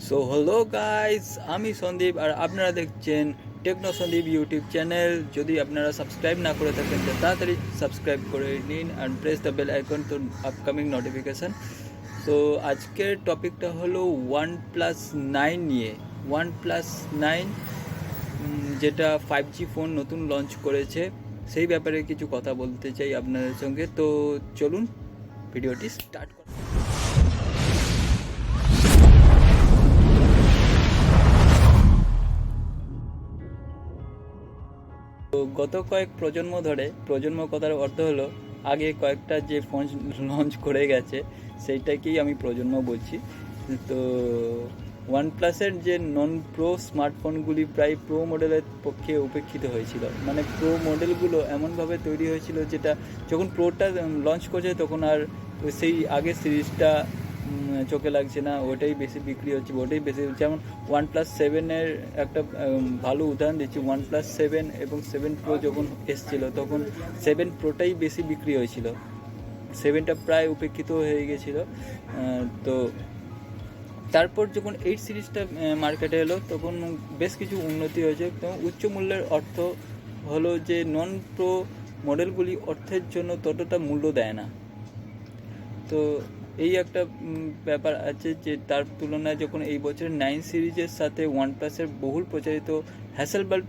So hello guys, আমি সন্দীপ আর আপনারা দেখছেন টেকনো সন্দীপ ইউটিউব চ্যানেল। যদি আপনারা সাবস্ক্রাইব না করে থাকেন তো তাড়াতাড়ি সাবস্ক্রাইব করে নিন and press the bell icon to upcoming notification. So আজকের টপিকটা হলো OnePlus 9 নিয়ে। OnePlus 9 যেটা 5G ফোন নতুন লঞ্চ করেছে, সেই ব্যাপারে কিছু কথা বলতে চাই আপনাদের সঙ্গে। তো চলুন ভিডিওটি স্টার্ট করা। তো গত কয়েক প্রজন্ম কথার অর্থ হলো আগে কয়েকটা যে ফোন লঞ্চ করে গেছে সেইটাকেই আমি প্রজন্ম বলছি। তো ওয়ানপ্লাসের যে নন প্রো স্মার্টফোনগুলি প্রায় প্রো মডেলের পক্ষে উপেক্ষিত হয়েছিল। মানে প্রো মডেলগুলো এমনভাবে তৈরি হয়েছিল যেটা যখন প্রোটা লঞ্চ করছে তখন আর সেই আগের সিরিজটা চোখে লাগছে না, ওটাই বেশি বিক্রি হচ্ছে, ওটাই বেশি। যেমন OnePlus 7-এর একটা ভালো উদাহরণ দিচ্ছি। OnePlus 7 এবং 7 Pro যখন এসেছিলো তখন 7 Proটাই বেশি বিক্রি হয়েছিল, 7টা প্রায় উপেক্ষিত হয়ে গেছিলো। তো তারপর যখন 8 সিরিজটা মার্কেটে এলো তখন বেশ কিছু উন্নতি হয়েছে। তো উচ্চ মূল্যের অর্থ হলো যে নন প্রো মডেলগুলি অর্থের জন্য ততটা মূল্য দেয় না। তো এই একটা ব্যাপার আছে যে তার তুলনায় যখন এই বছরের 9 সিরিজের সাথে ওয়ানপ্লাসের বহুল প্রচারিত হ্যাসেলবাল্ট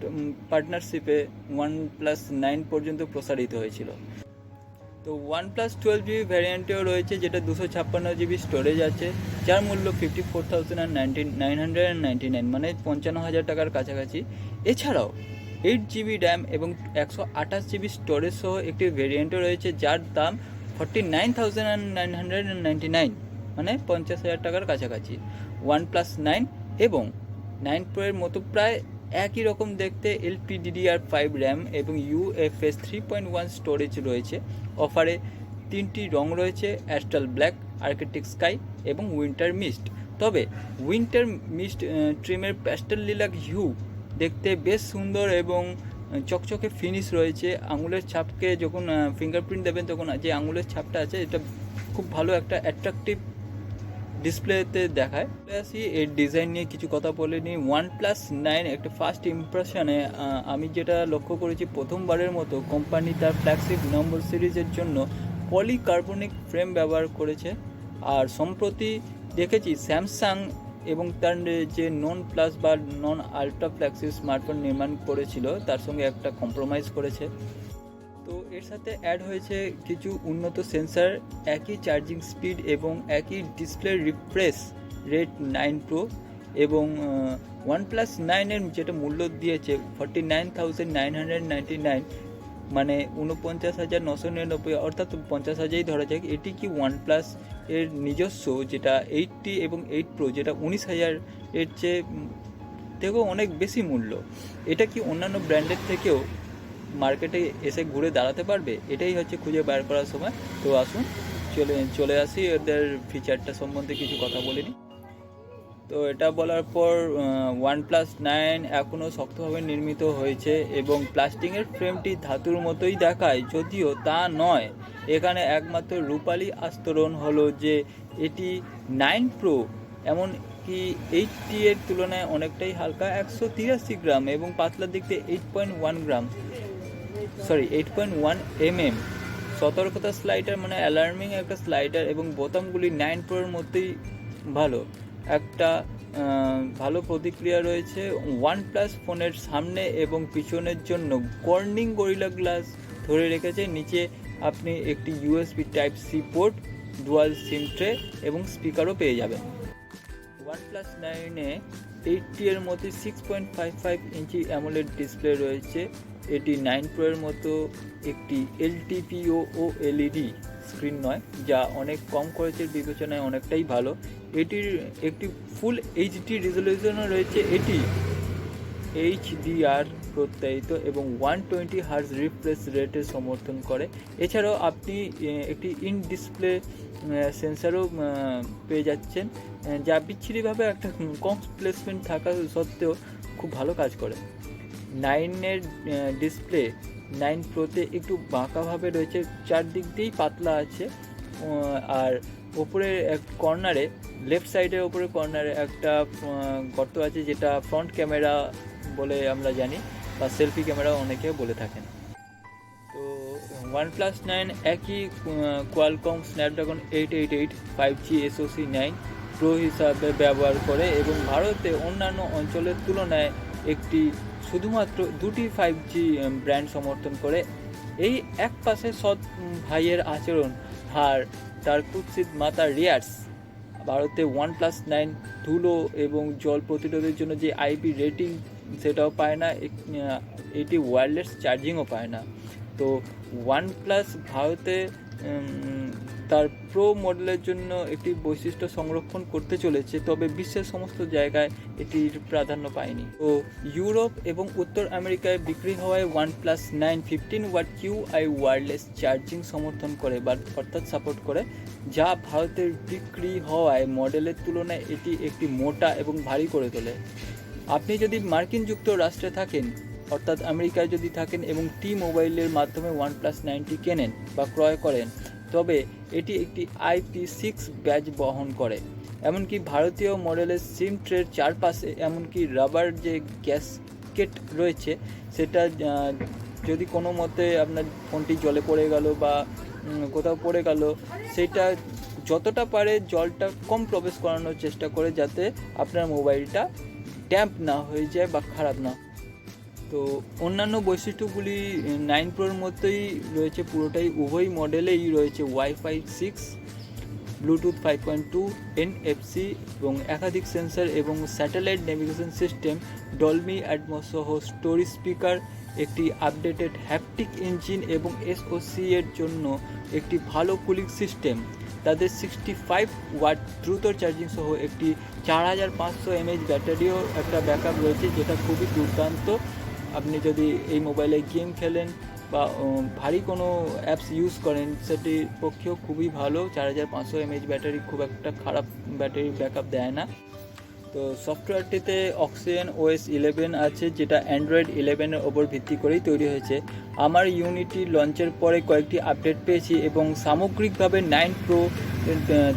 পার্টনারশিপে OnePlus 9 পর্যন্ত প্রসারিত হয়েছিল। তো OnePlus 12GB ভ্যারিয়েন্টেও রয়েছে, যেটা 256GB স্টোরেজ আছে, যার মূল্য 54,999, মানে 55,000 টাকার কাছাকাছি। এছাড়াও 8GB র্যাম এবং 128GB স্টোরেজ সহ একটি ভ্যারিয়েন্টও রয়েছে, যার দাম 49,999, মানে 50,000 টাকার কাছাকাছি। OnePlus 9 এবং 9 Pro এর মতো প্রায় একই রকম দেখতে LPDDR5 র্যাম এবং UFS 3.1 স্টোরেজ রয়েছে। অফারে 3টি রং রয়েছে: অ্যাস্ট্রাল ব্ল্যাক, আর্কটিক স্কাই এবং উইন্টার মিস্ট। তবে উইন্টার মিস্ট ট্রিমের প্যাস্টেল লিলাক হিউ দেখতে বেশ সুন্দর এবং চকচকে ফিনিশ রয়েছে। আঙুলের ছাপকে যখন ফিঙ্গারপ্রিন্ট দেবেন তখন যে আঙুলের ছাপটা আছে এটা খুব ভালো একটা অ্যাট্রাকটিভ ডিসপ্লেতে দেখায়। আসি এর ডিজাইন নিয়ে কিছু কথা বলে নিই। OnePlus 9 একটা ফার্স্ট ইমপ্রেশনে আমি যেটা লক্ষ্য করেছি, প্রথমবারের মতো কোম্পানি তার ফ্ল্যাগশিপ নম্বর সিরিজের জন্য পলিকার্বনিক ফ্রেম ব্যবহার করেছে। আর সম্প্রতি দেখেছি স্যামসাং এবং তার যে নন প্লাস বা নন আলট্রা ফ্ল্যাগশিপ স্মার্টফোন নির্মাণ করেছিল তার সঙ্গে একটা কম্প্রোমাইজ করেছে। তো এর সাথে অ্যাড হয়েছে কিছু উন্নত সেন্সার, একই চার্জিং স্পিড এবং একই ডিসপ্লে রিফ্রেশ রেট 9 Pro এবং OnePlus 9-এর যেটা মূল্য দিয়েছে 49,999, মানে 49,999, অর্থাৎ 50,000ই ধরা যাক। এটি কি OnePlus এর নিজস্ব যেটা 8T এবং 8 Pro যেটা 19,000 এর থেকেও অনেক বেশি মূল্য? এটা কি অন্যান্য ব্র্যান্ডের থেকেও মার্কেটে এসে ঘুরে দাঁড়াতে পারবে? এটাই হচ্ছে খুঁজে বার করার সময়। তো আসুন চলে আসি এদের ফিচারটা সম্বন্ধে কিছু কথা বলে নিই। তো এটা বলার পর OnePlus 9 এখনও শক্তভাবে নির্মিত হয়েছে এবং প্লাস্টিকের ফ্রেমটি ধাতুর মতোই দেখায়, যদিও তা নয়। এখানে একমাত্র রূপালী আস্তরণ হলো যে এটি 9 Pro এমনকি 8T এর তুলনায় অনেকটাই হালকা, 183 গ্রাম, এবং পাতলার দিক দিয়ে 8.1 mm। সতর্কতা স্লাইডার, মানে অ্যালার্মিং একটা স্লাইডার, এবং বোতামগুলি 9 Pro এর মধ্যেই ভালো। একটা ভালো প্রতিক্রিয়া রয়েছে। OnePlus ফোনের সামনে এবং পিছনের জন্য কর্নিং গরিলা গ্লাস ধরে রেখেছে। নিচে আপনি একটি USB Type-C port, dual SIM tray এবং স্পিকারও পেয়ে যাবেন। OnePlus 9-এ 8T এর মধ্যে 6.55 ইঞ্চি অ্যামোলেড ডিসপ্লে রয়েছে। এটি 9 Pro এর মতো একটি LTPO OLED স্ক্রিন নয়, যা অনেক কম খরচের বিবেচনায় অনেকটাই ভালো। এটির একটি ফুল HD রেজলিউশনও রয়েছে। এটি HDR প্রত্যায়িত এবং 120 Hz রিফ্রেশ রেটের সমর্থন করে। এছাড়াও আপনি একটি ইন ডিসপ্লে সেন্সারও পেয়ে যাচ্ছেন, যা বিচ্ছিরিভাবে একটা কম প্লেসমেন্ট থাকা সত্ত্বেও খুব ভালো কাজ করে। 9-এর ডিসপ্লে 9 Proতে একটু বাঁকাভাবে রয়েছে, চারদিক দিয়েই পাতলা আছে। আর ওপরের এক কর্নারে, লেফট সাইডের ওপরের কর্নারে একটা গর্ত আছে, যেটা ফ্রন্ট ক্যামেরা বলে আমরা জানি, বা সেলফি ক্যামেরা অনেকে বলে থাকেন। তো OnePlus 9 একই Qualcomm Snapdragon 888 5G SoC 9 pro হিসাবে ব্যবহার করে এবং ভারতে অন্যান্য অঞ্চলের তুলনায় একটি শুধুমাত্র দুটি 5G ব্র্যান্ড সমর্থন করে। এই এক পাশে সৎ ভাইয়ের আচরণ আর তার কুৎসিত মাতা রিয়ার্স ভারতে OnePlus 9 ধুলো এবং জল প্রতিরোধের জন্য যে আইপি রেটিং সেটাও পায় না, এটি ওয়্যারলেস চার্জিংও পায় না। তো OnePlus ভারতে তার প্রো মডেলের জন্য একটি বৈশিষ্ট্য সংরক্ষণ করতে চলেছে, তবে বিশ্বের সমস্ত জায়গায় এটির প্রাধান্য পায়নি। তো ইউরোপ এবং উত্তর আমেরিকায় বিক্রি হওয়ায় OnePlus 9 15 watt QI wireless charging সমর্থন করে বা অর্থাৎ সাপোর্ট করে, যা ভারতের বিক্রি হওয়ায় মডেলের তুলনায় এটি একটি মোটা এবং ভারী করে তোলে। আপনি যদি মার্কিন যুক্তরাষ্ট্রে থাকেন অর্থাৎ আমেরিকায় যদি থাকেন এবং মোবাইলের মাধ্যমে OnePlus 9টি কেনেন বা ক্রয় করেন, তবে এটি একটি IP6 ব্যাজ বহন করে। এমনকি ভারতীয় মডেলের সিম ট্রের চারপাশে এমনকি রাবার যে গ্যাসকেট রয়েছে, সেটা যদি কোনো মতে আপনার ফোনটি জলে পড়ে গেল বা কোথাও পড়ে গেল, সেটা যতটা পারে জলটা কম প্রবেশ করানোর চেষ্টা করে, যাতে আপনার মোবাইলটা ড্যাম্প না হয়ে যায় বা খারাপ না। তো অন্যান্য বৈশিষ্ট্যগুলি 9 প্রোর মতোই রয়েছে, পুরোটাই উভয় মডেলেই রয়েছে ওয়াইফাই 6, ব্লুটুথ 5.2, NFC এবং একাধিক সেন্সর এবং satellite navigation system, Dolby atoms সহ স্টোরি স্পিকার, একটি আপডেটেড হ্যাপটিক ইঞ্জিন এবং SoC এর জন্য একটি ভালো কুলিং সিস্টেম। তাদের 65 ওয়াট দ্রুত চার্জিং সহ একটি 4500 mAh ব্যাটারিও একটা ব্যাকআপ রয়েছে, যেটা খুবই দুর্দান্ত। আপনি যদি এই মোবাইলে গেম খেলেন বা ভারী কোনো অ্যাপস ইউজ করেন, সেটির পক্ষেও খুবই ভালো। 4500 mAh ব্যাটারি খুব একটা খারাপ ব্যাটারি ব্যাকআপ দেয় না। তো সফটওয়্যারটিতে Oxygen OS 11 আছে, যেটা অ্যান্ড্রয়েড 11-এর ওপর ভিত্তি করেই তৈরি হয়েছে। আমার ইউনিটি লঞ্চের পরে কয়েকটি আপডেট পেয়েছি এবং সামগ্রিকভাবে 9 প্রো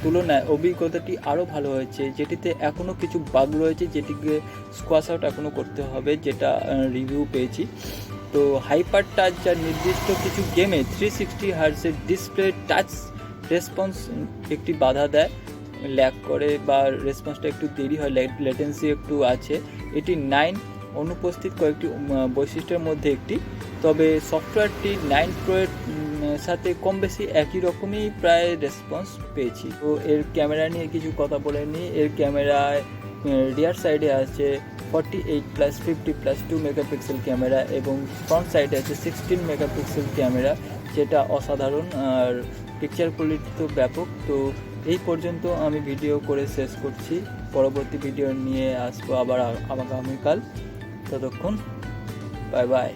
তুলনায় অভিজ্ঞতাটি আরও ভালো হয়েছে, যেটিতে এখনও কিছু বাগ রয়েছে, যেটিকে স্কোয়াশ আউট এখনও করতে হবে, যেটা রিভিউ পেয়েছি। তো হাইপার টাচ, যা নির্দিষ্ট কিছু গেমে 360 হার্টজের ডিসপ্লে টাচ রেসপন্স একটি বাধা দেয়, ল্যাগ করে বা রেসপন্সটা একটু দেরি হয়, লেটেন্সি একটু আছে। এটি 9 অনুপস্থিত কয়েকটি বৈশিষ্ট্যের মধ্যে একটি। তবে সফটওয়্যারটি 9 প্রো এর সাথে কম বেশি একই রকমই প্রায় রেসপন্স পেয়েছি। তো এর ক্যামেরা নিয়ে কিছু কথা বলে নিই। এর ক্যামেরায় রিয়ার সাইডে আছে 48+, 50+, 2 মেগাপিক্সেল ক্যামেরা এবং ফ্রন্ট সাইডে আছে 16 মেগাপিক্সেল ক্যামেরা, যেটা অসাধারণ, আর পিকচার কোয়ালিটি তো ব্যাপক। তো এই পর্যন্ত আমি ভিডিও করে শেষ করছি, পরবর্তী ভিডিও নিয়ে আসবো আবার আগামীকাল। ততক্ষণ বাই বাই।